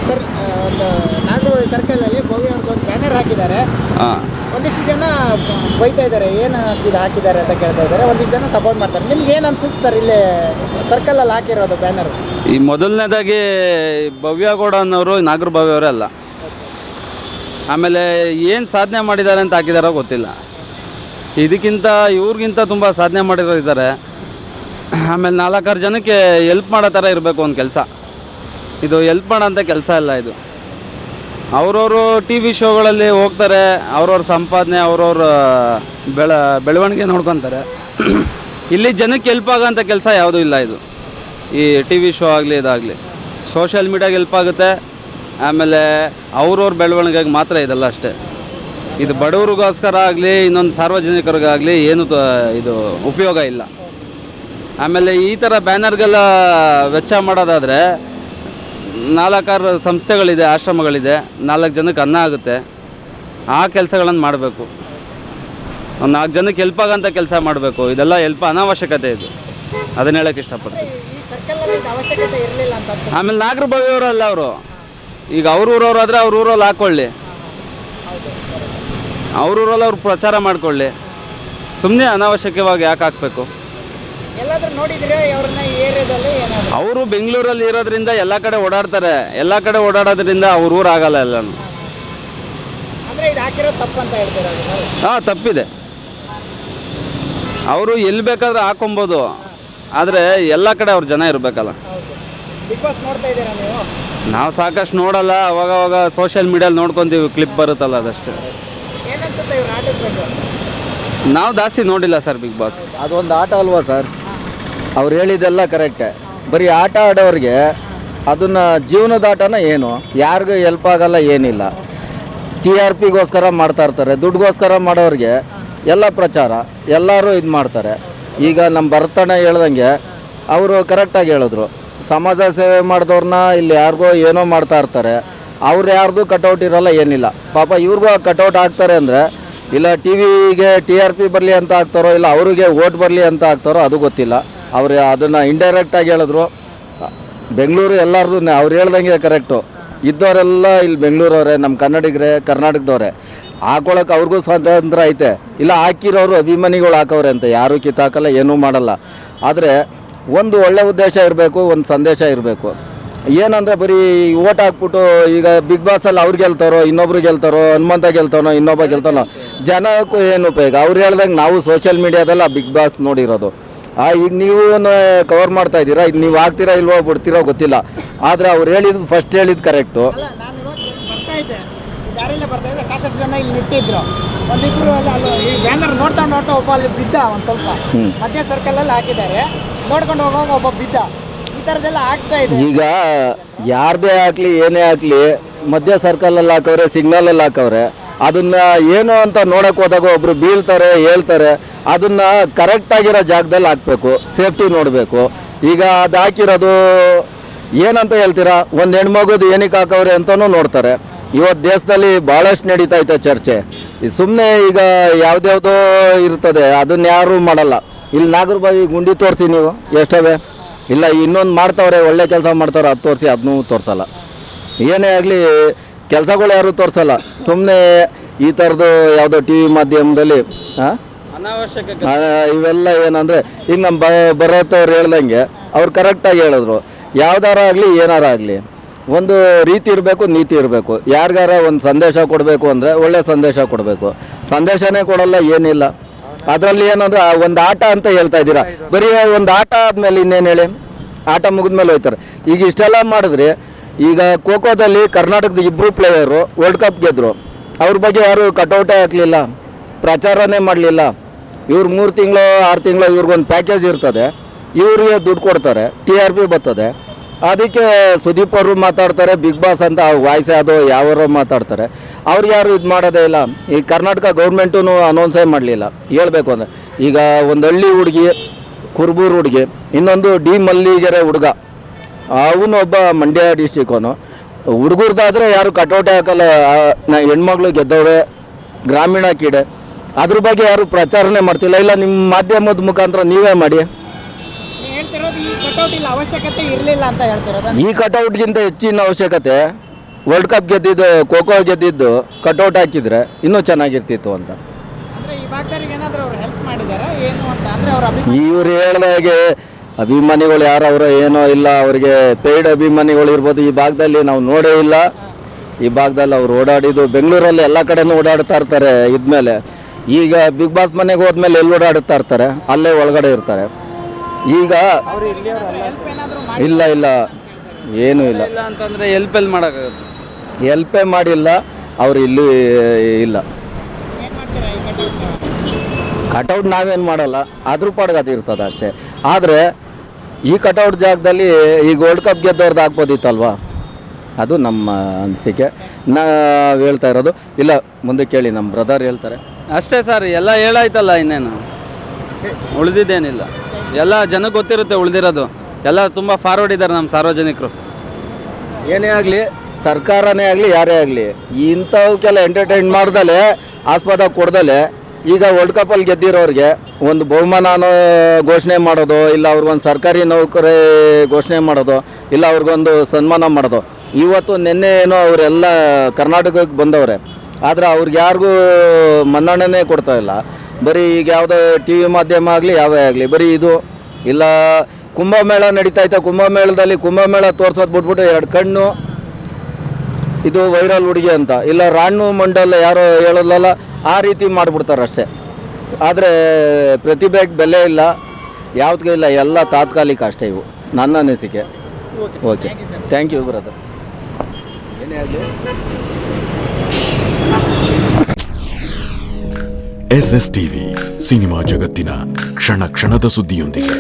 Sir ಒಂದು ನಾಗರಹೊಳೆ ಸರ್ಕಲಲ್ಲಿ ಭವ್ಯ ಅವ್ರದ್ದೊಂದು banner ಹಾಕಿದ್ದಾರೆ. ಒಂದಿಷ್ಟು ಜನ ಬೈತಾ ಇದ್ದಾರೆ, ಏನು ಹಾಕಿದ್ದಾರೆ ಅಂತ ಕೇಳ್ತಾ ಇದ್ದಾರೆ. ಒಂದಿಷ್ಟು ಜನ ಸಪೋರ್ಟ್ ಮಾಡ್ತಾರೆ. ನಿಮ್ಗೆ ಏನು ಅನ್ಸುತ್ತೆ ಸರ್ ಇಲ್ಲಿ ಸರ್ಕಲಲ್ಲಿ ಹಾಕಿರೋದು ಬ್ಯಾನರ್? ಈ ಮೊದಲನೇದಾಗಿ ಭವ್ಯಗೌಡ ಅನ್ನೋರು ನಾಗರ ಭವ್ಯ ಅವರೇ ಅಲ್ಲ. ಆಮೇಲೆ ಏನು ಸಾಧನೆ ಮಾಡಿದ್ದಾರೆ ಅಂತ ಹಾಕಿದಾರೋ ಗೊತ್ತಿಲ್ಲ. ಇದಕ್ಕಿಂತ ಇವ್ರಿಗಿಂತ ತುಂಬ ಸಾಧನೆ ಮಾಡಿರೋ ಇದ್ದಾರೆ. ಆಮೇಲೆ 4-6 ಜನಕ್ಕೆ ಎಲ್ಪ್ ಮಾಡೋ ಥರ ಇರಬೇಕು ಒಂದು ಕೆಲಸ. ಇದು ಎಲ್ಪ್ ಮಾಡೋಂಥ ಕೆಲಸ ಇಲ್ಲ ಇದು. ಅವ್ರವರು ಟಿ ವಿ ಶೋಗಳಲ್ಲಿ ಹೋಗ್ತಾರೆ, ಅವ್ರವ್ರ ಸಂಪಾದನೆ ಅವ್ರವ್ರ ಬೆಳವಣಿಗೆ ನೋಡ್ಕೊತಾರೆ. ಇಲ್ಲಿ ಜನಕ್ಕೆ ಎಲ್ಪ್ ಆಗೋಂಥ ಕೆಲಸ ಯಾವುದೂ ಇಲ್ಲ ಇದು. ಈ ಟಿ ವಿ ಶೋ ಆಗಲಿ ಇದಾಗಲಿ ಸೋಷಿಯಲ್ ಮೀಡಿಯಾಗೆ ಎಲ್ಪ್ ಆಗುತ್ತೆ. ಆಮೇಲೆ ಅವ್ರವ್ರ ಬೆಳವಣಿಗೆಗೆ ಮಾತ್ರ ಇದೆಲ್ಲ ಅಷ್ಟೇ. ಇದು ಬಡವ್ರಿಗೋಸ್ಕರ ಆಗಲಿ ಇನ್ನೊಂದು ಸಾರ್ವಜನಿಕರಿಗಾಗಲಿ ಏನು ಇದು ಉಪಯೋಗ ಇಲ್ಲ. ಆಮೇಲೆ ಈ ಥರ ಬ್ಯಾನರ್ಗೆಲ್ಲ ವೆಚ್ಚ ಮಾಡೋದಾದರೆ 4-6 ಸಂಸ್ಥೆಗಳಿದೆ, ಆಶ್ರಮಗಳಿದೆ, 4 ಜನಕ್ಕೆ ಅನ್ನ ಆಗುತ್ತೆ. ಆ ಕೆಲಸಗಳನ್ನು ಮಾಡಬೇಕು. ಒಂದು 4 ಜನಕ್ಕೆ ಹೆಲ್ಪ್ ಆಗೋಂಥ ಕೆಲಸ ಮಾಡಬೇಕು. ಇದೆಲ್ಲ ಹೆಲ್ಪ್ ಅನಾವಶ್ಯಕತೆ ಇದು. ಅದನ್ನ ಹೇಳೋಕ್ಕೆ ಇಷ್ಟಪಡ್ತೀನಿ. ಆಮೇಲೆ ನಾಗರ ಭವ್ಯವರಲ್ಲ ಅವರು. ಈಗ ಅವ್ರ ಊರವ್ರಾದರೆ ಅವ್ರ ಊರಲ್ಲಿ ಹಾಕ್ಕೊಳ್ಳಿ, ಅವ್ರ ಊರಲ್ಲಿ ಅವ್ರು ಪ್ರಚಾರ ಮಾಡ್ಕೊಳ್ಳಿ. ಸುಮ್ಮನೆ ಅನಾವಶ್ಯಕವಾಗಿ ಯಾಕೆ ಹಾಕಬೇಕು? ಅವರು ಬೆಂಗಳೂರಲ್ಲಿ ಇರೋದ್ರಿಂದ ಎಲ್ಲ ಕಡೆ ಓಡಾಡ್ತಾರೆ. ಎಲ್ಲ ಕಡೆ ಓಡಾಡೋದ್ರಿಂದ ಅವ್ರ ಊರು ಆಗಲ್ಲ ಎಲ್ಲನೂ. ಹಾಂ, ತಪ್ಪಿದೆ. ಅವರು ಎಲ್ಲಿ ಬೇಕಾದ್ರೆ ಹಾಕೊಬೋದು, ಆದರೆ ಎಲ್ಲ ಕಡೆ ಅವ್ರ ಜನ ಇರಬೇಕಲ್ಲ. ನಾವು ಸಾಕಷ್ಟು ನೋಡಲ್ಲ, ಅವಾಗವಾಗ ಸೋಷಿಯಲ್ ಮೀಡಿಯಲ್ಲಿ ನೋಡ್ಕೊತೀವಿ, ಕ್ಲಿಪ್ ಬರುತ್ತಲ್ಲ ಅದಷ್ಟೇ. ನಾವು ಜಾಸ್ತಿ ನೋಡಿಲ್ಲ ಸರ್ ಬಿಗ್ ಬಾಸ್. ಅದೊಂದು ಆಟ ಅಲ್ವಾ ಸರ್? ಅವ್ರು ಹೇಳಿದ್ದೆಲ್ಲ ಕರೆಕ್ಟೇ. ಬರೀ ಆಟ ಆಡೋರಿಗೆ ಅದನ್ನು ಜೀವನದ ಆಟನ ಏನು, ಯಾರಿಗೂ ಹೆಲ್ಪ್ ಆಗಲ್ಲ, ಏನಿಲ್ಲ. TRPಗೋಸ್ಕರ ಮಾಡ್ತಾ ಇರ್ತಾರೆ. ದುಡ್ಡುಗೋಸ್ಕರ ಮಾಡೋರಿಗೆ ಎಲ್ಲ ಪ್ರಚಾರ, ಎಲ್ಲರೂ ಇದು ಮಾಡ್ತಾರೆ. ಈಗ ನಮ್ಮ ಭರತಣ್ಣ ಹೇಳ್ದಂಗೆ ಅವರು ಕರೆಕ್ಟಾಗಿ ಹೇಳಿದ್ರು, ಸಮಾಜ ಸೇವೆ ಮಾಡಿದವ್ರನ್ನ ಇಲ್ಲಿ ಯಾರಿಗೋ ಏನೋ ಮಾಡ್ತಾ ಇರ್ತಾರೆ. ಅವ್ರು ಯಾರ್ದು ಕಟೌಟ್ ಇರೋಲ್ಲ, ಏನಿಲ್ಲ. ಪಾಪ ಇವ್ರಿಗೂ ಕಟೌಟ್ ಹಾಕ್ತಾರೆ ಅಂದರೆ ಇಲ್ಲ TVಗೆ TRP ಬರಲಿ ಅಂತ ಹಾಕ್ತಾರೋ, ಇಲ್ಲ ಅವರಿಗೆ ಓಟ್ ಬರಲಿ ಅಂತ ಹಾಕ್ತಾರೋ ಅದು ಗೊತ್ತಿಲ್ಲ. ಅವರು ಅದನ್ನು ಇಂಡೈರೆಕ್ಟಾಗಿ ಹೇಳಿದ್ರು. ಬೆಂಗಳೂರು ಎಲ್ಲರದು ಅವ್ರು ಹೇಳ್ದಂಗೆ ಕರೆಕ್ಟು. ಇದ್ದವರೆಲ್ಲ ಇಲ್ಲಿ ಬೆಂಗಳೂರವರೇ, ನಮ್ಮ ಕನ್ನಡಿಗರೇ, ಕರ್ನಾಟಕದವರೇ. ಹಾಕೊಳಕ್ಕೆ ಅವ್ರಿಗೂ ಸ್ವಾತಂತ್ರ್ಯ ಐತೆ. ಇಲ್ಲ ಹಾಕಿರೋರು ಅಭಿಮಾನಿಗಳು ಹಾಕವ್ರೆ ಅಂತ ಯಾರೂ ಕಿತ್ತಾಕಲ್ಲ, ಏನೂ ಮಾಡಲ್ಲ. ಆದರೆ ಒಂದು ಒಳ್ಳೆ ಉದ್ದೇಶ ಇರಬೇಕು, ಒಂದು ಸಂದೇಶ ಇರಬೇಕು. ಏನಂದರೆ ಬರೀ ಓಟ್ ಹಾಕ್ಬಿಟ್ಟು ಈಗ ಬಿಗ್ ಬಾಸಲ್ಲಿ ಅವ್ರು ಗೆಲ್ತಾರೋ, ಇನ್ನೊಬ್ರು ಗೆಲ್ತಾರೋ, ಹನುಮಂತ ಗೆಲ್ತಾನೋ, ಇನ್ನೊಬ್ಬ ಗೆಲ್ತಾನೋ, ಜನಕ್ಕೂ ಏನು ಉಪಯೋಗ? ಅವ್ರು ಹೇಳ್ದಂಗೆ ನಾವು ಸೋಷಿಯಲ್ ಮೀಡಿಯಾದಲ್ಲ ಬಿಗ್ ಬಾಸ್ ನೋಡಿರೋದು. ಈಗ ನೀವು ಕವರ್ ಮಾಡ್ತಾ ಇದ್ದೀರಾ, ಇದು ನೀವು ಆಗ್ತೀರಾ ಇಲ್ವೋ ಬಿಡ್ತೀರೋ ಗೊತ್ತಿಲ್ಲ. ಆದರೆ ಅವ್ರು ಹೇಳಿದ್ದು ಫಸ್ಟ್ ಹೇಳಿದ್ದು ಕರೆಕ್ಟು. ಸಾಕಷ್ಟು ಜನ ಇಲ್ಲಿ ನಿಂತಿದ್ರು, ಒಂದಿಬ್ರು ಈ ಬ್ಯಾನರ್ ನೋಡ್ತಾ ಒಬ್ಬ ಅಲ್ಲಿ ಬಿದ್ದ. ಒಂದು ಸ್ವಲ್ಪ ಮಧ್ಯ ಸರ್ಕಲಲ್ಲಿ ಹಾಕಿದ್ದಾರೆ, ನೋಡ್ಕೊಂಡು ಹೋಗುವಾಗ ಒಬ್ಬ ಬಿದ್ದ. ಈ ಥರದ್ದೆಲ್ಲ ಆಗ್ತಾ ಇದೆ. ಈಗ ಯಾರದೇ ಹಾಕ್ಲಿ, ಏನೇ ಹಾಕ್ಲಿ, ಮಧ್ಯ ಸರ್ಕಲಲ್ಲಿ ಹಾಕವ್ರೆ, ಸಿಗ್ನಲಲ್ಲಿ ಹಾಕವ್ರೆ. ಅದನ್ನ ಏನು ಅಂತ ನೋಡಕ್ಕೆ ಹೋದಾಗ ಒಬ್ರು ಬೀಳ್ತಾರೆ, ಹೇಳ್ತಾರೆ. ಅದನ್ನ ಕರೆಕ್ಟಾಗಿರೋ ಜಾಗದಲ್ಲಿ ಹಾಕಬೇಕು, ಸೇಫ್ಟಿ ನೋಡಬೇಕು. ಈಗ ಅದು ಹಾಕಿರೋದು ಏನಂತ ಹೇಳ್ತೀರಾ? ಒಂದು ಹೆಣ್ಮಗುದು ಏನಕ್ಕೆ ಹಾಕವ್ರೆ ಅಂತಲೂ ನೋಡ್ತಾರೆ. ಇವತ್ತು ದೇಶದಲ್ಲಿ ಭಾಳಷ್ಟು ನಡೀತಾ ಐತೆ ಚರ್ಚೆ. ಸುಮ್ಮನೆ ಈಗ ಯಾವುದ್ಯಾವುದೋ ಇರ್ತದೆ, ಅದನ್ನ ಯಾರೂ ಮಾಡಲ್ಲ. ಇಲ್ಲಿ ನಾಗರಬಾವಿ ಗುಂಡಿ ತೋರಿಸಿ ನೀವು ಎಷ್ಟವೆ, ಇಲ್ಲ ಇನ್ನೊಂದು ಮಾಡ್ತಾವ್ರೆ, ಒಳ್ಳೆ ಕೆಲಸ ಮಾಡ್ತಾವ್ರೆ, ಅದು ತೋರಿಸಿ, ಅದನ್ನೂ ತೋರಿಸಲ್ಲ. ಏನೇ ಆಗಲಿ ಕೆಲಸಗಳು ಯಾರೂ ತೋರಿಸಲ್ಲ. ಸುಮ್ಮನೆ ಈ ಥರದ್ದು ಯಾವುದೋ TV ಮಾಧ್ಯಮದಲ್ಲಿ ಇವೆಲ್ಲ ಏನಂದರೆ, ಈಗ ನಮ್ಮ ಭರತ್ ಹೇಳ್ದಂಗೆ ಅವ್ರು ಕರೆಕ್ಟಾಗಿ ಹೇಳಿದ್ರು. ಯಾವ್ದಾರ ಆಗಲಿ ಏನಾರ ಆಗಲಿ ಒಂದು ರೀತಿ ಇರಬೇಕು, ನೀತಿ ಇರಬೇಕು. ಯಾರಿಗಾರ ಒಂದು ಸಂದೇಶ ಕೊಡಬೇಕು ಅಂದರೆ ಒಳ್ಳೆ ಸಂದೇಶ ಕೊಡಬೇಕು. ಸಂದೇಶನೇ ಕೊಡಲ್ಲ, ಏನಿಲ್ಲ. ಅದರಲ್ಲಿ ಏನಂದ್ರೆ ಒಂದು ಆಟ ಅಂತ ಹೇಳ್ತಾ ಇದ್ದೀರಾ. ಬರೀ ಒಂದು ಆಟ ಆದಮೇಲೆ ಇನ್ನೇನು ಹೇಳಿ? ಆಟ ಮುಗಿದ್ಮೇಲೆ ಹೋಯ್ತಾರೆ. ಈಗ ಇಷ್ಟೆಲ್ಲ ಮಾಡಿದ್ರೆ, ಈಗ ಖೋಖೋದಲ್ಲಿ ಕರ್ನಾಟಕದ 2 ಪ್ಲೇಯರು ವರ್ಲ್ಡ್ ಕಪ್ ಗೆದ್ದರು. ಅವ್ರ ಬಗ್ಗೆ ಯಾರು ಕಟೌಟೇ ಹಾಕಲಿಲ್ಲ, ಪ್ರಚಾರನೇ ಮಾಡಲಿಲ್ಲ. ಇವ್ರು 3 ತಿಂಗಳು 6 ತಿಂಗಳು ಇವ್ರಿಗೊಂದು ಪ್ಯಾಕೇಜ್ ಇರ್ತದೆ, ಇವ್ರಿಗೆ ದುಡ್ಡು ಕೊಡ್ತಾರೆ, TRP ಬರ್ತದೆ. ಅದಕ್ಕೆ ಸುದೀಪ್ ಅವರು ಮಾತಾಡ್ತಾರೆ, ಬಿಗ್ ಬಾಸ್ ಅಂತ ವಾಯ್ಸ್ ಅದು ಯಾರು ಮಾತಾಡ್ತಾರೆ. ಅವ್ರು ಯಾರು ಇದು ಮಾಡೋದೇ ಇಲ್ಲ. ಈ ಕರ್ನಾಟಕ ಗೌರ್ಮೆಂಟೂ ಅನೌನ್ಸೇ ಮಾಡಲಿಲ್ಲ. ಹೇಳ್ಬೇಕು ಅಂದರೆ ಈಗ ಒಂದು ಹಳ್ಳಿ ಹುಡುಗಿ, ಕುರುಬೂರು ಹುಡುಗಿ, ಇನ್ನೊಂದು ಡಿ ಮಲ್ಲಿಗೆರೆ ಹುಡುಗ, ಅವನು ಒಬ್ಬ ಮಂಡ್ಯ ಡಿಸ್ಟಿಕ್ಕವನು. ಹುಡುಗರ್ದಾದರೆ ಯಾರು ಕಟೌಟೇ ಹಾಕಲ್ಲ. ಹೆಣ್ಮಗಳು ಗೆದ್ದವ್ರೆ, ಗ್ರಾಮೀಣ ಕ್ರೀಡೆ, ಅದ್ರ ಬಗ್ಗೆ ಯಾರು ಪ್ರಚಾರನೇ ಮಾಡ್ತಿಲ್ಲ. ಇಲ್ಲ ನಿಮ್ಮ ಮಾಧ್ಯಮದ ಮುಖಾಂತರ ನೀವೇ ಮಾಡಿ. ಈ ಕಟೌಟ್ ಇಲ್ಲ ಅವಶ್ಯಕತೆ ಇರಲಿಲ್ಲ ಅಂತ ಹೇಳ್ತಿರೋದು. ಈ ಕಟೌಟ್ಗಿಂತ ಹೆಚ್ಚಿನ ಅವಶ್ಯಕತೆ ವರ್ಲ್ಡ್ ಕಪ್ ಗೆದ್ದಿದ್ದು ಖೋಖೋ ಗೆದ್ದಿದ್ದು ಕಟೌಟ್ ಹಾಕಿದರೆ ಇನ್ನೂ ಚೆನ್ನಾಗಿರ್ತಿತ್ತು ಅಂತ. ಅಂದ್ರೆ ಈ ಭಾಗದವ್ರಿಗೆ ಏನಾದರೂ ಅವ್ರು ಹೆಲ್ಪ್ ಮಾಡಿದಾರಾ ಏನು ಅಂತ ಅಂದ್ರೆ ಅವ್ರ ಅಭಿಮಾನಿ ಇವ್ರು ಹೇಳ್ದಾಗೆ ಅಭಿಮಾನಿಗಳು ಯಾರವರ ಏನೋ ಇಲ್ಲ, ಅವರಿಗೆ ಪೇಯ್ಡ್ ಅಭಿಮಾನಿಗಳು ಇರ್ಬೋದು. ಈ ಭಾಗದಲ್ಲಿ ನಾವು ನೋಡೇ ಇಲ್ಲ. ಈ ಭಾಗದಲ್ಲಿ ಅವ್ರು ಓಡಾಡಿದ್ದು ಬೆಂಗಳೂರಲ್ಲಿ ಎಲ್ಲ ಕಡೆನೂ ಓಡಾಡ್ತಾ ಇರ್ತಾರೆ. ಇದ್ಮೇಲೆ ಈಗ ಬಿಗ್ ಬಾಸ್ ಮನೆಗೆ ಹೋದ್ಮೇಲೆ ಎಲ್ಲಿ ಓಡಾಡುತ್ತಾ ಇರ್ತಾರೆ, ಅಲ್ಲೇ ಒಳಗಡೆ ಇರ್ತಾರೆ. ಈಗ ಹೆಲ್ಪ್ ಏನಾದರೂ ಮಾಡಿ ಇಲ್ಲ ಇಲ್ಲ ಏನೂ ಇಲ್ಲ, ಇಲ್ಲ ಅಂತಂದರೆ ಎಲ್ಲಿ ಮಾಡೋಕ್ಕಾಗುತ್ತೆ. ಹೆಲ್ಪೇ ಮಾಡಿಲ್ಲ ಅವ್ರು. ಇಲ್ಲಿ ಇಲ್ಲ ಏನು ಮಾಡ್ತೀರಾ ಈ ಕಟ್ಟಡ ಕಟೌಟ್ ನಾವೇನು ಮಾಡಲ್ಲ, ಅದ್ರ ಪಾಡ್ಗೆ ಅದು ಇರ್ತದೆ ಅಷ್ಟೇ. ಆದರೆ ಈ ಕಟೌಟ್ ಜಾಗದಲ್ಲಿ ಈಗ ವರ್ಲ್ಡ್ ಕಪ್ ಗೆದ್ದವ್ರದ್ದು ಹಾಕ್ಬೋದಿತ್ತಲ್ವಾ, ಅದು ನಮ್ಮ ಅನಿಸಿಕೆ. ನಾವು ಹೇಳ್ತಾ ಇರೋದು ಇಲ್ಲ, ಮುಂದೆ ಕೇಳಿ ನಮ್ಮ ಬ್ರದರ್ ಹೇಳ್ತಾರೆ. ಅಷ್ಟೇ ಸರ್, ಎಲ್ಲ ಹೇಳಾಯ್ತಲ್ಲ, ಇನ್ನೇನು ಉಳಿದಿದ್ದೇನಿಲ್ಲ. ಎಲ್ಲ ಜನಕ್ಕೆ ಗೊತ್ತಿರುತ್ತೆ ಉಳಿದಿರೋದು. ಎಲ್ಲ ತುಂಬ ಫಾರ್ವರ್ಡ್ ಇದ್ದಾರೆ ನಮ್ಮ ಸಾರ್ವಜನಿಕರು. ಏನೇ ಆಗಲಿ, ಸರ್ಕಾರನೇ ಆಗಲಿ ಯಾರೇ ಆಗಲಿ, ಇಂಥವಕ್ಕೆಲ್ಲ ಎಂಟರ್ಟೈನ್ ಮಾಡ್ದಲೆ ಆಸ್ಪದ ಕೊಡ್ದಲೆ ಈಗ ವರ್ಲ್ಡ್ ಕಪ್ಪಲ್ಲಿ ಗೆದ್ದಿರೋರಿಗೆ ಒಂದು ಬಹುಮಾನ ಘೋಷಣೆ ಮಾಡೋದು, ಇಲ್ಲ ಅವ್ರಿಗೊಂದು ಸರ್ಕಾರಿ ನೌಕರಿ ಘೋಷಣೆ ಮಾಡೋದು, ಇಲ್ಲ ಅವ್ರಿಗೊಂದು ಸನ್ಮಾನ ಮಾಡೋದು. ಇವತ್ತು ನಿನ್ನೆ ಏನೋ ಅವರೆಲ್ಲ ಕರ್ನಾಟಕಕ್ಕೆ ಬಂದವ್ರೆ, ಆದರೆ ಅವ್ರಿಗೆ ಯಾರಿಗೂ ಮನ್ನಣೆನೇ ಕೊಡ್ತಾ ಇಲ್ಲ. ಬರೀ ಈಗ ಯಾವುದೋ ಟಿ ವಿ ಮಾಧ್ಯಮ ಆಗಲಿ ಯಾವೇ ಆಗಲಿ ಬರೀ ಇದು. ಇಲ್ಲ ಕುಂಭಮೇಳ ನಡೀತೈತೆ, ಕುಂಭಮೇಳದಲ್ಲಿ ಕುಂಭಮೇಳ ತೋರ್ಸೋದು ಬಿಟ್ಬಿಟ್ಟು ಎರಡು ಕಣ್ಣು ಇದು ವೈರಲ್ ಹುಡುಗಿ ಅಂತ, ಇಲ್ಲ ರಾಣು ಮಂಡಲ್ ಯಾರೋ ಹೇಳೋದಲ್ಲ, ಆ ರೀತಿ ಮಾಡಿಬಿಡ್ತಾರೆ ಅಷ್ಟೇ. ಆದರೆ ಪ್ರತಿಭೆಗೆ ಬೆಲೆ ಇಲ್ಲ, ಯಾವುದಕ್ಕೆ ಇಲ್ಲ, ಎಲ್ಲ ತಾತ್ಕಾಲಿಕ ಅಷ್ಟೇ ಇವು, ನನ್ನ ಅನಿಸಿಕೆ. Okay, thank you brother. ಏನೇ ಆಗಲಿ SS ಟಿವಿ ಸಿನಿಮಾ ಜಗತ್ತಿನ ಕ್ಷಣ ಕ್ಷಣದ ಸುದ್ದಿಯೊಂದಿಗೆ.